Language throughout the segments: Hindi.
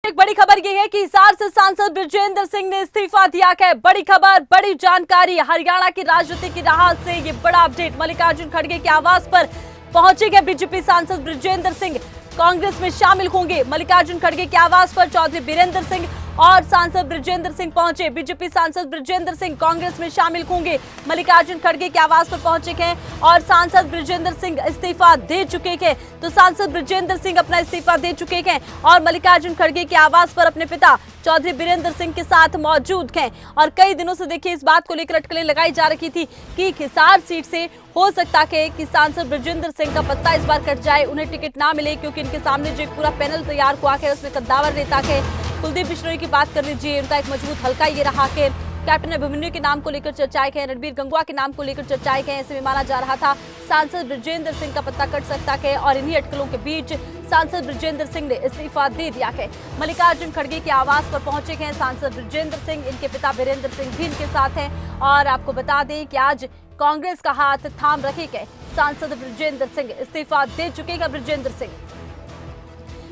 एक बड़ी खबर ये है कि हिसार से सांसद बृजेंद्र सिंह ने इस्तीफा दिया है। बड़ी खबर, बड़ी जानकारी, हरियाणा की राजनीति की राह से ये बड़ा अपडेट। मल्लिकार्जुन खड़गे के आवास पर पहुंचेंगे बीजेपी सांसद बृजेंद्र सिंह, कांग्रेस में शामिल होंगे। मल्लिकार्जुन खड़गे के आवास पर चौधरी बीरेंद्र सिंह और सांसद बृजेंद्र सिंह पहुंचे। बीजेपी सांसद बृजेंद्र सिंह कांग्रेस में शामिल होंगे। मल्लिकार्जुन खड़गे के आवास पर पहुंचे हैं और सांसद बृजेंद्र सिंह इस्तीफा दे चुके हैं। तो सांसद बृजेंद्र सिंह अपना इस्तीफा दे चुके हैं और मल्लिकार्जुन खड़गे के आवास पर अपने पिता चौधरी बीरेंद्र सिंह के साथ मौजूद हैं। और कई दिनों से देखिए इस बात को लेकर अटकलें लगाई जा रही थी कि हिसार सीट से हो सकता है कि सांसद बृजेंद्र सिंह का पत्ता इस बार कट जाए, उन्हें टिकट ना मिले, क्योंकि इनके सामने जो एक पूरा पैनल तैयार हुआ है उसमें कद्दावर नेता के कुलदीप बिश्नोई की बात कर लीजिए, उनका एक मजबूत हल्का ये रहा कि कैप्टन अभिमन्यु के नाम को लेकर चर्चाएं हैं, रणबीर गंगवा के नाम को लेकर चर्चाएं हैं। ऐसे में माना जा रहा था सांसद बृजेंद्र सिंह का पत्ता कट सकता है और इन्हीं अटकलों के बीच सांसद बृजेंद्र सिंह ने इस्तीफा दे दिया है। मल्लिकार्जुन खड़गे के आवास पर पहुंचे हैं सांसद बृजेंद्र सिंह, इनके पिता बीरेंद्र सिंह भी इनके साथ हैं। और आपको बता दें कि आज कांग्रेस का हाथ थाम रहे गए सांसद बृजेंद्र सिंह, इस्तीफा दे चुके हैं बृजेंद्र सिंह।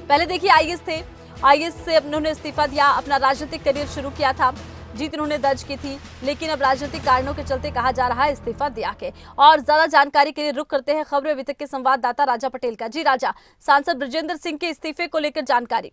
पहले देखिए आईएएस थे, आईएएस से उन्होंने इस्तीफा दिया, अपना राजनीतिक करियर शुरू किया था, जीत उन्होंने दर्ज की थी, लेकिन अब राजनीतिक कारणों के चलते कहा जा रहा है इस्तीफा दिया है। और ज्यादा जानकारी के लिए रुख करते हैं खबरें अभी तक के संवाददाता राजा पटेल का। जी राजा, सांसद बृजेंद्र सिंह के इस्तीफे को लेकर जानकारी।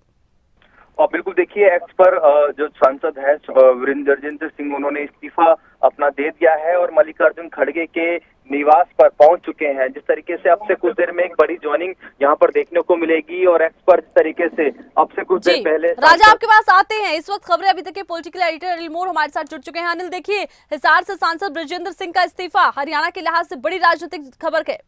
और बिल्कुल देखिए एक्स पर जो सांसद है बृजेंद्र सिंह, उन्होंने इस्तीफा अपना दे दिया है और मल्लिकार्जुन खड़गे के निवास पर पहुंच चुके हैं। जिस तरीके से अब से कुछ देर में एक बड़ी ज्वाइनिंग यहां पर देखने को मिलेगी और एक्स पर जिस तरीके से अब से कुछ देर पहले राजा आपके पास आते हैं। इस वक्त खबरें अभी तक के पॉलिटिकल एडिटर अनिल मोर हमारे साथ जुड़ चुके हैं। अनिल देखिए, हिसार से सांसद बृजेंद्र सिंह का इस्तीफा हरियाणा के लिहाज से बड़ी राजनीतिक खबर है।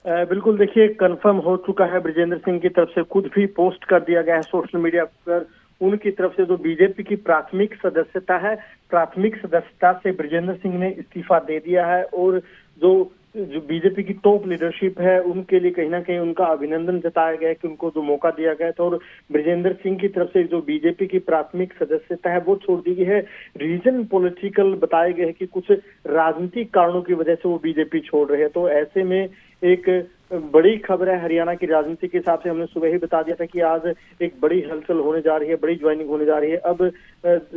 बिल्कुल देखिए, कंफर्म हो चुका है। बृजेंद्र सिंह की तरफ से खुद भी पोस्ट कर दिया गया है सोशल मीडिया पर। उनकी तरफ से जो बीजेपी की प्राथमिक सदस्यता है, प्राथमिक सदस्यता से बृजेंद्र सिंह ने इस्तीफा दे दिया है और जो बीजेपी की टॉप लीडरशिप है उनके लिए कहीं ना कहीं उनका अभिनंदन जताया गया है कि उनको जो मौका दिया गया था। और बृजेंद्र सिंह की तरफ से जो बीजेपी की प्राथमिक सदस्यता है वो छोड़ दी गई है। रीजन पॉलिटिकल बताए गए हैं कि कुछ राजनीतिक कारणों की वजह से वो बीजेपी छोड़ रहे हैं। तो ऐसे में एक बड़ी खबर है हरियाणा की राजनीति के हिसाब से। हमने सुबह ही बता दिया था कि आज एक बड़ी हलचल होने जा रही है, बड़ी ज्वाइनिंग होने जा रही है। अब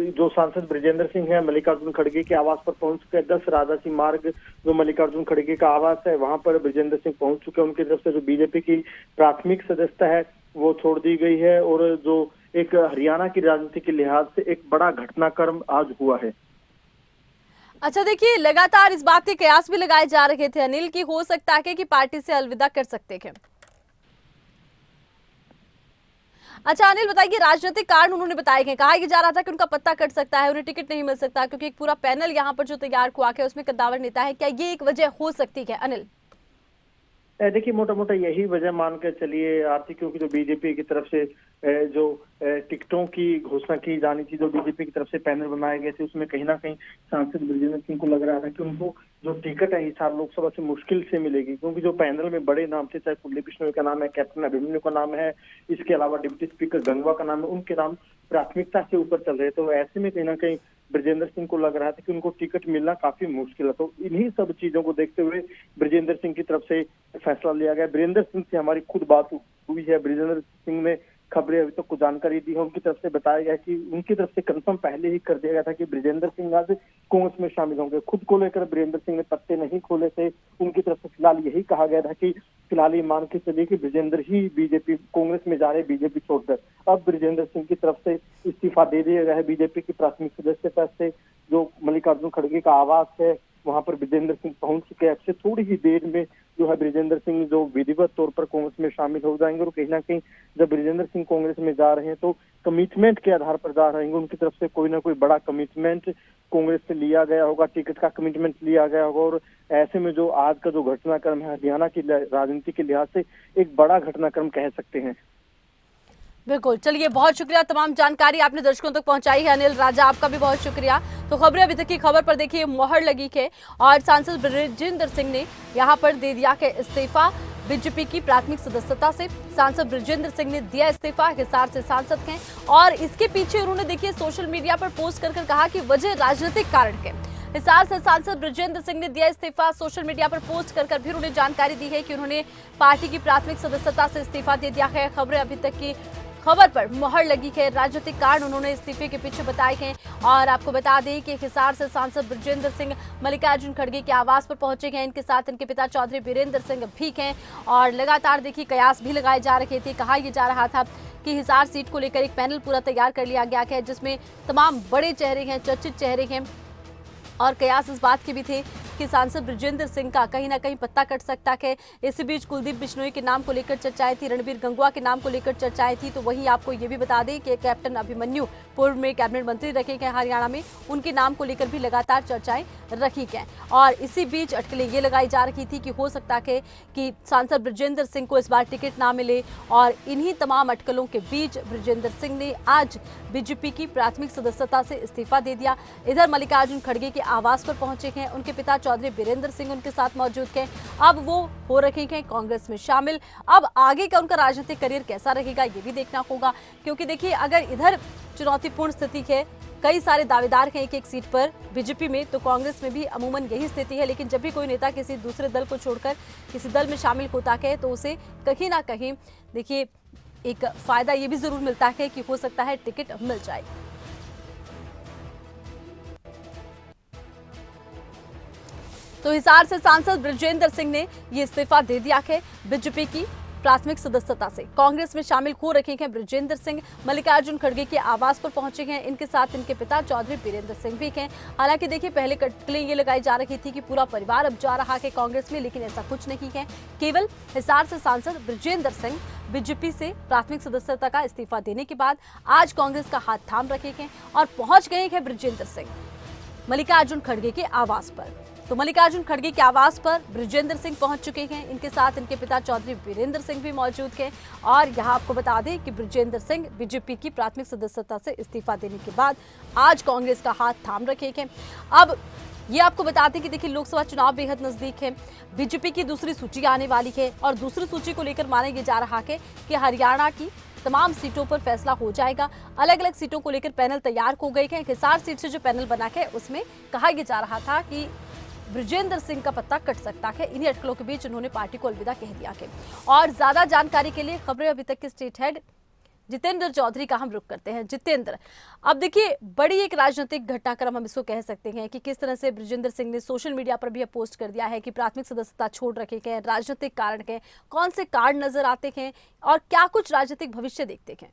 जो सांसद बृजेंद्र सिंह है मल्लिकार्जुन खड़गे के आवास पर पहुंच चुके हैं। 10 राजासी मार्ग जो मल्लिकार्जुन खड़गे का आवास है वहां पर बृजेंद्र सिंह पहुंच चुके हैं। उनकी तरफ से जो बीजेपी की प्राथमिक सदस्यता है वो छोड़ दी गई है और जो एक हरियाणा की राजनीति के लिहाज से एक बड़ा घटनाक्रम आज हुआ है। अच्छा देखिए, लगातार इस बात के कयास भी लगाए जा रहे थे अनिल की हो सकता है कि पार्टी से अलविदा कर सकते हैं। अच्छा अनिल बताइए, राजनीतिक कारण उन्होंने बताए गए, कहा जा रहा था कि उनका पत्ता कट सकता है, उन्हें टिकट नहीं मिल सकता क्योंकि एक पूरा पैनल यहाँ पर जो तैयार हुआ है उसमें कद्दावर नेता है, क्या ये एक वजह हो सकती है अनिल? देखिए मोटा मोटा यही वजह मान कर चलिए आरती, क्योंकि जो बीजेपी की तरफ से जो टिकटों की घोषणा की जानी थी, जो बीजेपी की तरफ से पैनल बनाए गए थे उसमें कहीं ना कहीं सांसद बृजेंद्र सिंह को लग रहा था कि उनको जो टिकट है हिसार लोकसभा से मुश्किल से मिलेगी, क्योंकि जो पैनल में बड़े नाम थे, चाहे कुलदीप बिश्नोई का नाम है, कैप्टन अभिमन्यु का नाम है, इसके अलावा डिप्टी स्पीकर गंगवा का नाम है, उनके नाम प्राथमिकता से ऊपर चल रहे। तो ऐसे में कहीं ना कहीं बृजेंद्र सिंह को लग रहा था कि उनको टिकट मिलना काफी मुश्किल है। तो इन्हीं सब चीजों को देखते हुए बृजेंद्र सिंह की तरफ से फैसला लिया गया। बृजेंद्र सिंह से हमारी खुद बात हुई है। बृजेंद्र सिंह ने खबरें अभी तक को जानकारी दी है। उनकी तरफ से बताया गया कि उनकी तरफ से कंफर्म पहले ही कर दिया गया था कि बृजेंद्र सिंह आज कांग्रेस में शामिल होंगे। खुद को लेकर बृजेंद्र सिंह ने पत्ते नहीं खोले थे। उनकी तरफ से फिलहाल यही कहा गया था कि फिलहाल ये मान के चलिए कि बृजेंद्र ही बीजेपी कांग्रेस में जा रहे, बीजेपी छोड़कर। अब बृजेंद्र सिंह की तरफ से इस्तीफा दे दिया गया है बीजेपी की प्राथमिक सदस्यता से। जो मल्लिकार्जुन खड़गे का आवास है वहां पर बृजेंद्र सिंह पहुंच चुके हैं। अब से थोड़ी ही देर में जो है बृजेंद्र सिंह जो विधिवत तौर पर कांग्रेस में शामिल हो जाएंगे। और कहीं ना कहीं जब बृजेंद्र सिंह कांग्रेस में जा रहे हैं तो कमिटमेंट के आधार पर जा रहे हैं। उनकी तरफ से कोई ना कोई बड़ा कमिटमेंट कांग्रेस से लिया गया होगा, टिकट का कमिटमेंट लिया गया होगा। और ऐसे में जो आज का जो घटनाक्रम है हरियाणा की राजनीति के लिहाज से एक बड़ा घटनाक्रम कह सकते हैं। बिल्कुल, चलिए बहुत शुक्रिया, तमाम जानकारी आपने दर्शकों तक पहुंचाई है अनिल। राजा आपका भी बहुत शुक्रिया। तो खबरें अभी तक की खबर पर देखिए मोहर लगी है और सांसद बृजेंद्र सिंह ने यहां पर दे दिया है इस्तीफा बीजेपी की प्राथमिक सदस्यता से। सांसद बृजेंद्र सिंह ने दिया इस्तीफा, हिसार से सांसद हैं और इसके पीछे उन्होंने देखिए सोशल मीडिया पर पोस्ट कर कहा कि वजह राजनीतिक कारण है। हिसार से सांसद बृजेंद्र सिंह ने दिया इस्तीफा, सोशल मीडिया पर पोस्ट कर फिर उन्हें जानकारी दी है कि उन्होंने पार्टी की प्राथमिक सदस्यता से इस्तीफा दे दिया है। खबरें अभी तक की खबर पर मुहर लगी है। राजनीतिक कारण उन्होंने इस्तीफे के पीछे बताए हैं। और आपको बता दें कि हिसार से सांसद बृजेंद्र सिंह मल्लिकार्जुन खड़गे के आवास पर पहुंचे हैं। इनके साथ इनके पिता चौधरी वीरेंद्र सिंह भी हैं और लगातार देखिए कयास भी लगाए जा रहे थे। कहा यह जा रहा था कि हिसार सीट को लेकर एक पैनल पूरा तैयार कर लिया गया है, जिसमें तमाम बड़े चेहरे हैं, चर्चित चेहरे हैं। और कयास इस बात के भी थे कि सांसद बृजेंद्र सिंह का कहीं ना कहीं पत्ता कट सकता है। इसी बीच कुलदीप बिश्नोई के नाम को लेकर चर्चाएं थी, रणबीर गंगवा के नाम को लेकर चर्चाएं थी। तो वहीं आपको ये भी बता दें कि कैप्टन अभिमन्यु पूर्व में कैबिनेट मंत्री रखे गए हरियाणा में, उनके नाम को लेकर भी लगातार चर्चाएं रखी गई। और इसी बीच अटकलें ये लगाई जा रही थी कि हो सकता है कि सांसद बृजेंद्र सिंह को इस बार टिकट ना मिले। और इन्हीं तमाम अटकलों के बीच बृजेंद्र सिंह ने आज बीजेपी की प्राथमिक सदस्यता से इस्तीफा दे दिया। इधर मल्लिकार्जुन खड़गे के आवास पर पहुंचे हैं। उनके पिता चौधरी वीरेंद्र सिंह उनके साथ मौजूद हैं। अब वो हो रखे हैं कांग्रेस में शामिल। अब आगे का उनका राजनीतिक करियर कैसा रहेगा ये भी देखना होगा, क्योंकि देखिए अगर इधर चुनौतीपूर्ण स्थिति है, कई सारे दावेदार हैं एक सीट पर बीजेपी में, तो कांग्रेस में भी अमूमन यही स्थिति है। लेकिन जब भी कोई नेता किसी दूसरे दल को छोड़कर किसी दल में शामिल होता है तो उसे कहीं ना कहीं देखिए एक फायदा ये भी जरूर मिलता है कि हो सकता है टिकट मिल जाए। तो हिसार से सांसद बृजेंद्र सिंह ने ये इस्तीफा दे दिया है बीजेपी की प्राथमिक सदस्यता से। कांग्रेस में शामिल हो रखे हैं बृजेंद्र सिंह मल्लिकार्जुन खड़गे के आवास पर पहुंचे हैं। इनके साथ इनके पिता चौधरी वीरेंद्र सिंह भी हैं। हालांकि देखिए पहले कटकलें ये लगाई जा रही थी कि पूरा परिवार अब जा रहा है कांग्रेस में, लेकिन ऐसा कुछ नहीं है। केवल हिसार से सांसद बृजेंद्र सिंह बीजेपी से प्राथमिक सदस्यता का इस्तीफा देने के बाद आज कांग्रेस का हाथ थाम रखे हैं और पहुंच गए हैं बृजेंद्र सिंह मल्लिकार्जुन खड़गे के आवास पर। तो मल्लिकार्जुन खड़गे के आवास पर बृजेंद्र सिंह पहुंच चुके हैं। इनके साथ इनके पिता चौधरी वीरेंद्र सिंह भी मौजूद हैं। और यहां आपको बता दें कि बृजेंद्र सिंह बीजेपी की प्राथमिक सदस्यता से इस्तीफा देने के बाद आज कांग्रेस का हाथ थाम रखे हैं। अब ये आपको बताते हैं कि देखिए लोकसभा चुनाव बेहद नजदीक है, बीजेपी की दूसरी सूची आने वाली है और दूसरी सूची को लेकर माना यह जा रहा है कि हरियाणा की तमाम सीटों पर फैसला हो जाएगा। अलग अलग सीटों को लेकर पैनल तैयार हो गए हैं। हिसार सीट से जो पैनल बना है उसमें कहा यह जा रहा था कि बृजेंद्र सिंह का पत्ता कट सकता है। इन्हीं अटकलों के बीच उन्होंने पार्टी को अलविदा कह दिया है। और ज्यादा जानकारी के लिए खबरें अभी तक के स्टेट हेड जितेंद्र चौधरी का हम रुख करते हैं। जितेंद्र, अब देखिए बड़ी एक राजनीतिक घटनाक्रम हम इसको कह सकते हैं कि किस तरह से बृजेंद्र सिंह ने सोशल मीडिया पर भी पोस्ट कर दिया है कि प्राथमिक सदस्यता छोड़ रखे हैं। राजनीतिक कारण के कौन से कारण नजर आते हैं और क्या कुछ राजनीतिक भविष्य देखते हैं?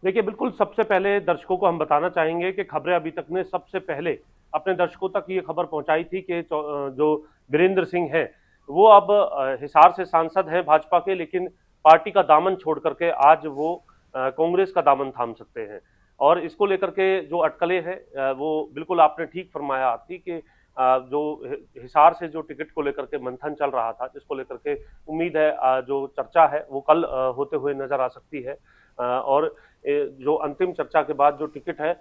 देखिए बिल्कुल, सबसे पहले दर्शकों को हम बताना चाहेंगे कि खबरें अभी तक ने सबसे पहले अपने दर्शकों तक ये खबर पहुंचाई थी कि जो वीरेंद्र सिंह है वो अब हिसार से सांसद हैं भाजपा के, लेकिन पार्टी का दामन छोड़ करके आज वो कांग्रेस का दामन थाम सकते हैं। और इसको लेकर के जो अटकलें हैं वो बिल्कुल आपने ठीक फरमाया थी कि जो हिसार से जो टिकट को लेकर के मंथन चल रहा था, जिसको लेकर के उम्मीद है जो चर्चा है वो कल होते हुए नजर आ सकती है। और जो अंतिम चर्चा के बाद जो टिकट है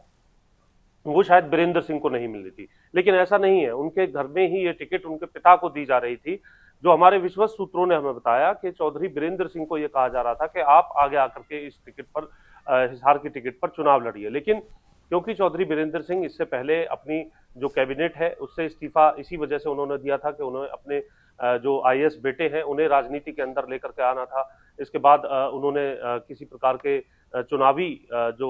वो शायद वीरेंद्र सिंह को नहीं मिल रही थी, लेकिन ऐसा नहीं है। उनके घर में ही ये टिकट उनके पिता को दी जा रही थी। जो हमारे विश्वस्त सूत्रों ने हमें बताया कि चौधरी वीरेंद्र सिंह को ये कहा जा रहा था कि आप आगे आकर के इस टिकट पर, हिसार की टिकट पर चुनाव लड़िए। लेकिन क्योंकि चौधरी वीरेंद्र सिंह इससे पहले अपनी जो कैबिनेट है उससे इस्तीफा इसी वजह से उन्होंने दिया था कि उन्होंने अपने जो आईएएस बेटे हैं उन्हें राजनीति के अंदर लेकर के आना था। इसके बाद उन्होंने किसी प्रकार के चुनावी जो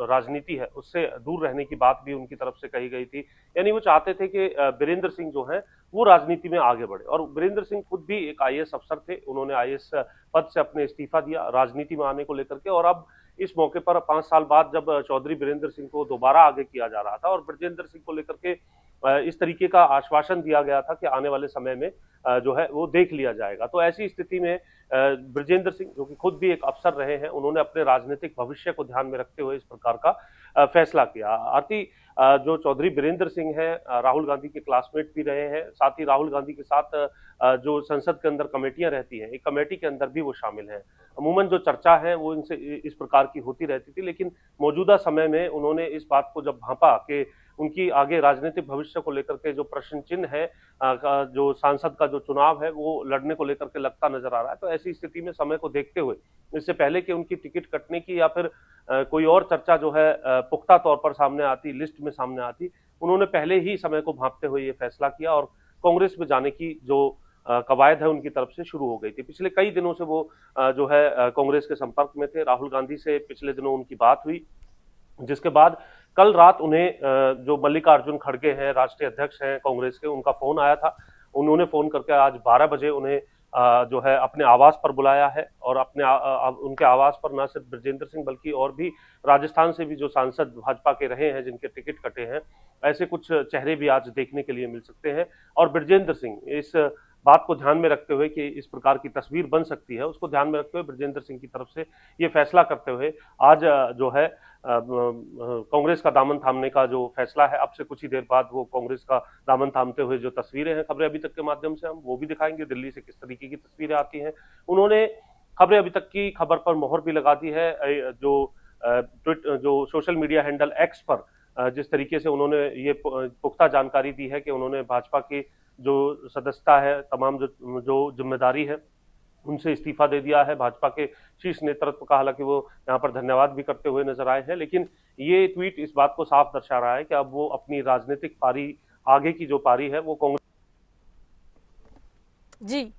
राजनीति है उससे दूर रहने की बात भी उनकी तरफ से कही गई थी। यानी वो चाहते थे कि वीरेंद्र सिंह जो है वो राजनीति में आगे बढ़े। और वीरेंद्र सिंह खुद भी एक आईएएस अफसर थे, उन्होंने आईएएस पद से अपने इस्तीफा दिया राजनीति में आने को लेकर के। और अब इस मौके पर 5 साल बाद जब चौधरी वीरेंद्र सिंह को दोबारा आगे किया जा रहा था और बृजेंद्र सिंह को लेकर के इस तरीके का आश्वासन दिया गया था कि आने वाले समय में जो है वो देख लिया जाएगा, तो ऐसी स्थिति में बृजेंद्र सिंह जो कि खुद भी एक अफसर रहे हैं, उन्होंने अपने राजनीतिक भविष्य को ध्यान में रखते हुए इस प्रकार का फैसला किया। आरती, जो चौधरी वीरेंद्र सिंह है राहुल गांधी के क्लासमेट भी रहे हैं, साथ ही राहुल गांधी के साथ जो संसद के अंदर कमेटियां रहती हैं, एक कमेटी के अंदर भी वो शामिल हैं। अमूमन जो चर्चा है वो इनसे इस प्रकार की होती रहती थी, लेकिन मौजूदा समय में उन्होंने इस बात को जब भांपा कि उनकी आगे राजनीतिक भविष्य को लेकर के जो प्रश्न चिन्ह है, जो सांसद का जो चुनाव है वो लड़ने को लेकर के लगता नजर आ रहा है, तो ऐसी स्थिति में समय को देखते हुए इससे पहले कि उनकी टिकट कटने की या फिर कोई और चर्चा जो है पुख्ता तौर पर सामने आती, लिस्ट में सामने आती, उन्होंने पहले ही समय को भांपते हुए ये फैसला किया और कांग्रेस में जाने की जो कवायद है उनकी तरफ से शुरू हो गई थी। पिछले कई दिनों से वो जो है कांग्रेस के संपर्क में थे। राहुल गांधी से पिछले दिनों उनकी बात हुई, जिसके बाद कल रात उन्हें जो मल्लिकार्जुन खड़गे हैं, राष्ट्रीय अध्यक्ष हैं कांग्रेस के, उनका फोन आया था। उन्होंने फोन करके आज 12 बजे उन्हें जो है अपने आवास पर बुलाया है और उनके आवास पर न सिर्फ बृजेंद्र सिंह बल्कि और भी राजस्थान से भी जो सांसद भाजपा के रहे हैं जिनके टिकट कटे हैं, ऐसे कुछ चेहरे भी आज देखने के लिए मिल सकते हैं। और बृजेंद्र सिंह, इस बात को ध्यान में रखते हुए कि इस प्रकार की तस्वीर बन सकती है, उसको ध्यान में रखते हुए बृजेंद्र सिंह की तरफ से ये फैसला करते हुए आज जो है कांग्रेस का दामन थामने का जो फैसला है, अब से कुछ ही देर बाद वो कांग्रेस का दामन थामते हुए जो तस्वीरें हैं खबरें अभी तक के माध्यम से हम वो भी दिखाएंगे, दिल्ली से किस तरीके की तस्वीरें आती हैं। उन्होंने खबरें अभी तक की खबर पर मोहर भी लगा दी है। जो सोशल मीडिया हैंडल एक्स पर जिस तरीके से उन्होंने ये पुख्ता जानकारी दी है कि उन्होंने भाजपा की जो सदस्यता है, तमाम जो जिम्मेदारी है, उनसे इस्तीफा दे दिया है। भाजपा के शीर्ष नेतृत्व का हालांकि वो यहाँ पर धन्यवाद भी करते हुए नजर आए हैं, लेकिन ये ट्वीट इस बात को साफ दर्शा रहा है कि अब वो अपनी राजनीतिक पारी, आगे की जो पारी है वो कांग्रेस जी।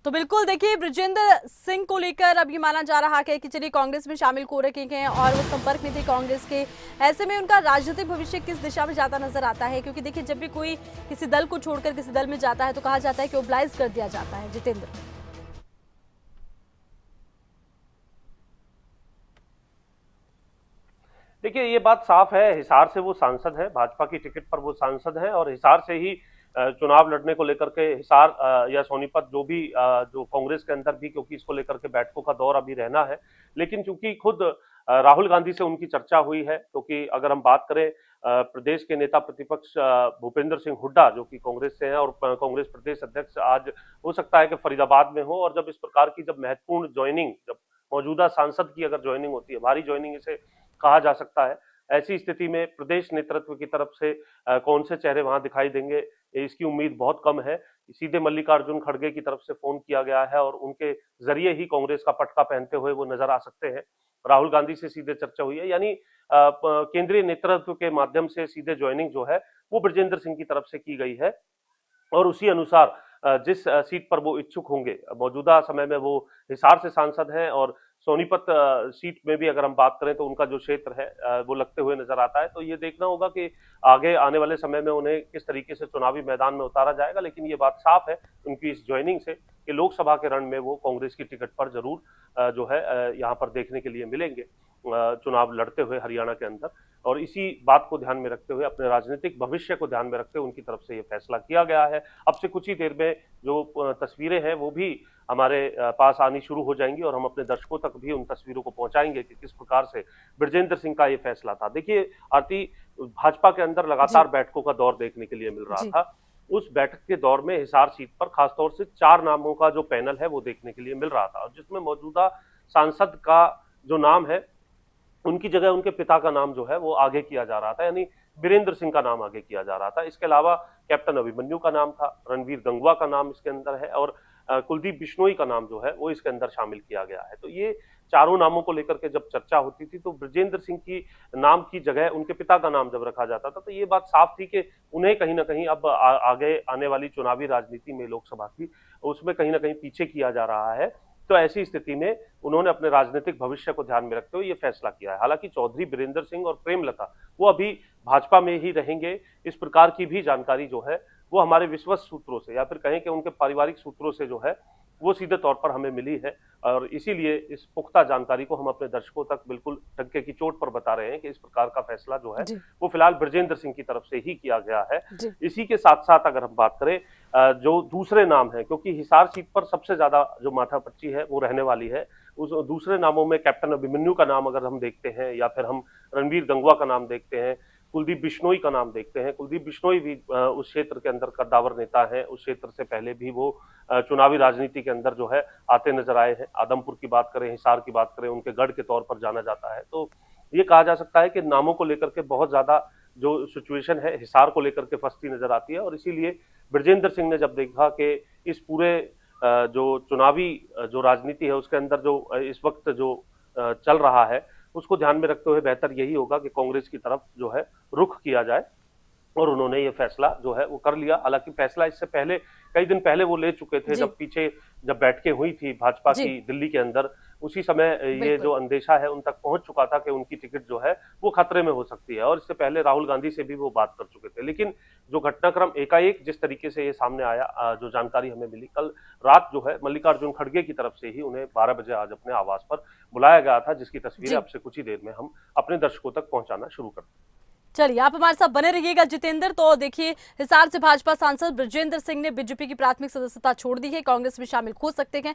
तो बिल्कुल देखिए, बृजेंद्र सिंह को लेकर अब ये माना जा रहा है कि चलिए कांग्रेस में शामिल हो रखे हैं और वो संपर्क में थे कांग्रेस के, ऐसे में उनका राजनीतिक भविष्य किस दिशा में जाता नजर आता है? क्योंकि देखिए, जब भी कोई किसी दल को छोड़कर किसी दल में जाता है तो कहा जाता है कि ओबलाइज कर दिया जाता है। जितेंद्र, देखिए ये बात साफ है, हिसार से वो सांसद है, भाजपा की टिकट पर वो सांसद है और हिसार से ही चुनाव लड़ने को लेकर के हिसार या सोनीपत जो भी जो कांग्रेस के अंदर भी, क्योंकि इसको लेकर के बैठकों का दौर अभी रहना है, लेकिन चूंकि खुद राहुल गांधी से उनकी चर्चा हुई है, क्योंकि अगर हम बात करें प्रदेश के नेता प्रतिपक्ष भूपेंद्र सिंह हुड्डा जो कि कांग्रेस से हैं और कांग्रेस प्रदेश अध्यक्ष आज हो सकता है कि फरीदाबाद में हो, और जब इस प्रकार की जब महत्वपूर्ण ज्वाइनिंग, जब मौजूदा सांसद की अगर ज्वाइनिंग होती है, भारी ज्वाइनिंग इसे कहा जा सकता है, ऐसी स्थिति में प्रदेश नेतृत्व की तरफ से कौन से चेहरे वहां दिखाई देंगे, इसकी उम्मीद बहुत कम है। सीधे मल्लिकार्जुन खड़गे की तरफ से फोन किया गया है और उनके जरिए ही कांग्रेस का पटका पहनते हुए वो नजर आ सकते हैं। राहुल गांधी से सीधे चर्चा हुई है, यानी केंद्रीय नेतृत्व के माध्यम से सीधे ज्वाइनिंग जो है वो बृजेंद्र सिंह की तरफ से की गई है और उसी अनुसार जिस सीट पर वो इच्छुक होंगे, मौजूदा समय में वो हिसार से सांसद हैं और सोनीपत सीट में भी अगर हम बात करें तो उनका जो क्षेत्र है वो लगते हुए नजर आता है। तो ये देखना होगा कि आगे आने वाले समय में उन्हें किस तरीके से चुनावी मैदान में उतारा जाएगा, लेकिन ये बात साफ है उनकी इस ज्वाइनिंग से कि लोकसभा के रण में वो कांग्रेस की टिकट पर जरूर जो है यहाँ पर देखने के लिए मिलेंगे चुनाव लड़ते हुए हरियाणा के अंदर। और इसी बात को ध्यान में रखते हुए, अपने राजनीतिक भविष्य को ध्यान में रखते हुए उनकी तरफ से ये फैसला किया गया है। अब से कुछ ही देर में जो तस्वीरें हैं वो भी हमारे पास आनी शुरू हो जाएंगी और हम अपने दर्शकों तक भी उन तस्वीरों को पहुंचाएंगे कि किस प्रकार से बृजेंद्र सिंह का ये फैसला था। देखिए आरती, भाजपा के अंदर लगातार बैठकों का दौर देखने के लिए मिल रहा था। उस बैठक के दौर में हिसार सीट पर खासतौर से 4 नामों का जो पैनल है वो देखने के लिए मिल रहा था, और जिसमें मौजूदा सांसद का जो नाम है उनकी जगह उनके पिता का नाम जो है वो आगे किया जा रहा था, यानी वीरेंद्र सिंह का नाम आगे किया जा रहा था। इसके अलावा कैप्टन अभिमन्यु का नाम था, रणवीर गंगवा का नाम इसके अंदर है और कुलदीप बिश्नोई का नाम जो है वो इसके अंदर शामिल किया गया है। तो ये चारों नामों को लेकर के जब चर्चा होती थी तो बृजेंद्र सिंह की नाम की जगह उनके पिता का नाम जब रखा जाता था तो ये बात साफ थी कि उन्हें कहीं ना कहीं अब आगे आने वाली चुनावी राजनीति में लोकसभा की, उसमें कहीं ना कहीं पीछे किया जा रहा है। तो ऐसी स्थिति में उन्होंने अपने राजनीतिक भविष्य को ध्यान में रखते हुए ये फैसला किया है। हालांकि चौधरी बीरेंद्र सिंह और प्रेमलता वो अभी भाजपा में ही रहेंगे, इस प्रकार की भी जानकारी जो है वो हमारे विश्वस्त सूत्रों से या फिर कहें कि उनके पारिवारिक सूत्रों से जो है वो सीधे तौर पर हमें मिली है, और इसीलिए इस पुख्ता जानकारी को हम अपने दर्शकों तक बिल्कुल टक्के की चोट पर बता रहे हैं कि इस प्रकार का फैसला जो है वो फिलहाल बृजेंद्र सिंह की तरफ से ही किया गया है। इसी के साथ साथ अगर हम बात करें जो दूसरे नाम है, क्योंकि हिसार सीट पर सबसे ज्यादा जो माथापच्ची है वो रहने वाली है, उस दूसरे नामों में कैप्टन अभिमन्यु का नाम अगर हम देखते हैं या फिर हम रणवीर गंगवा का नाम देखते हैं, कुलदीप बिश्नोई का नाम देखते हैं। कुलदीप बिश्नोई भी उस क्षेत्र के अंदर कद्दावर नेता है, उस क्षेत्र से पहले भी वो चुनावी राजनीति के अंदर जो है आते नजर आए हैं। आदमपुर की बात करें, हिसार की बात करें, उनके गढ़ के तौर पर जाना जाता है। तो ये कहा जा सकता है कि नामों को लेकर के बहुत ज्यादा जो सिचुएशन है हिसार को लेकर के फंसती नजर आती है, और इसीलिए बृजेंद्र सिंह ने जब देखा कि इस पूरे जो चुनावी जो राजनीति है उसके अंदर जो इस वक्त जो चल रहा है उसको ध्यान में रखते हुए बेहतर यही होगा कि कांग्रेस की तरफ जो है रुख किया जाए, और उन्होंने ये फैसला जो है वो कर लिया। हालांकि फैसला इससे पहले कई दिन पहले वो ले चुके थे, जब बैठकें हुई थी भाजपा की दिल्ली के अंदर, उसी समय ये जो अंदेशा है उन तक पहुंच चुका था कि उनकी टिकट जो है वो खतरे में हो सकती है, और इससे पहले राहुल गांधी से भी वो बात कर चुके थे। लेकिन जो घटनाक्रम एकाएक जिस तरीके से ये सामने आया, जो जानकारी हमें मिली कल रात जो है मल्लिकार्जुन खड़गे की तरफ से ही उन्हें 12 बजे आज अपने आवास पर बुलाया गया था, जिसकी तस्वीरें अब से कुछ ही देर में हम अपने दर्शकों तक पहुंचाना शुरू कर दें। चलिए, आप हमारे साथ बने रहिएगा जितेंद्र। तो देखिए, हिसार से भाजपा सांसद बृजेंद्र सिंह ने बीजेपी की प्राथमिक सदस्यता छोड़ दी है, कांग्रेस में शामिल हो सकते हैं।